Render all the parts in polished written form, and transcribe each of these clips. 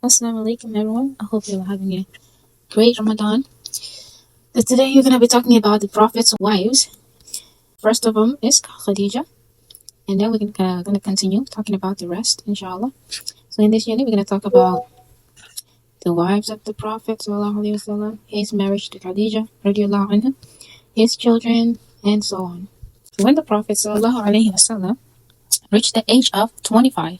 Assalamu alaikum everyone. I hope you're having a great Ramadan. So today we're going to be talking about the Prophet's wives. First of them is Khadija, and then we're going to continue talking about the rest, inshallah. So in this unit, we're going to talk about the wives of the Prophet, sallallahu alaihi wasallam, his marriage to Khadija, radiallahu anha, his children, and so on. When the Prophet, sallallahu alaihi wasallam, reached the age of 25,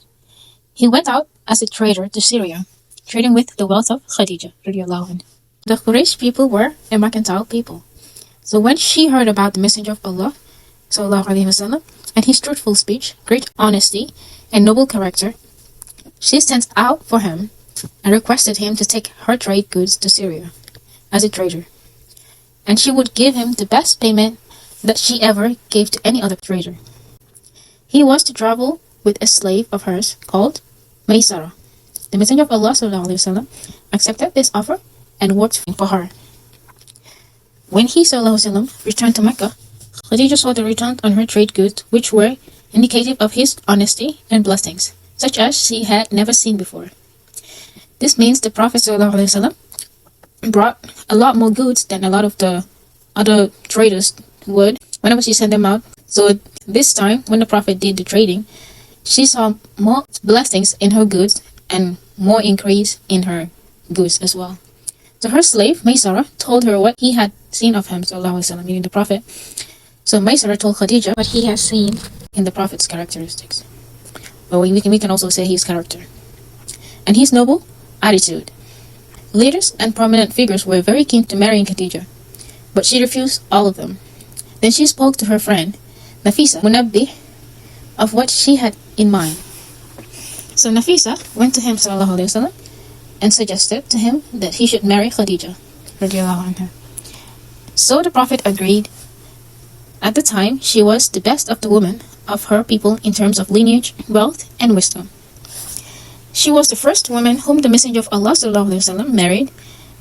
he went out as a trader to Syria, trading with the wealth of Khadija, radiallahu anha. The Quraysh people were a mercantile people. So when she heard about the Messenger of Allah, sallallahu alaihi wasallam, and his truthful speech, great honesty, and noble character, she sent out for him and requested him to take her trade goods to Syria as a trader, and she would give him the best payment that she ever gave to any other trader. He was to travel with a slave of hers called Maysara. The Messenger of Allah sallallahu alaihi wasallam accepted this offer and worked for her. When he sallallahu alaihi wasallam returned to Mecca, Khadija saw the return on her trade goods, which were indicative of his honesty and blessings, such as she had never seen before. This means the Prophet sallallahu alaihi wasallam brought a lot more goods than a lot of the other traders would whenever she sent them out. So this time, when the Prophet did the trading, she saw more blessings in her goods and more increase in her goods as well. So her slave, Maysara, told her what he had seen of him, sallallahu alaihi wasallam, meaning the Prophet. So Maysara told Khadija what he has seen in the Prophet's characteristics. But we can also say his character. And his noble attitude. Leaders and prominent figures were very keen to marry Khadija, but she refused all of them. Then she spoke to her friend, Nafisa Munabbi, of what she had in mind. So Nafisa went to him, sallallahu alaihi wasallam, and suggested to him that he should marry Khadija, radiallahu anha. So the Prophet agreed. At the time, she was the best of the women of her people in terms of lineage, wealth, and wisdom. She was the first woman whom the Messenger of Allah sallallahu alaihi wasallam married,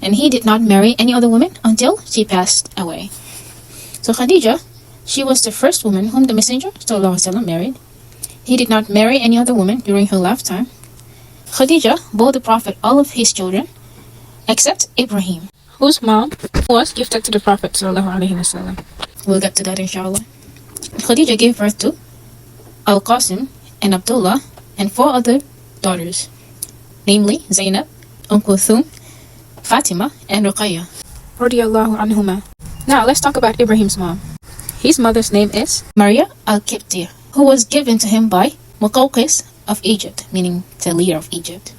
and he did not marry any other woman until she passed away. So Khadija, she was the first woman whom the Messenger sallallahu alaihi wasallam married. He did not marry any other woman during her lifetime. Khadija bore the Prophet all of his children, except Ibrahim, whose mom was gifted to the Prophet sallallahu alaihi wasallam. We'll get to that inshallah. Khadija gave birth to Al-Qasim and Abdullah and 4 other daughters, namely Zainab, Kulthum, Fatima, and Ruqayya, radiyallahu anhuma. Now let's talk about Ibrahim's mom. His mother's name is Maria al-Qibtiyya, who was given to him by Muqawqis of Egypt, meaning the leader of Egypt.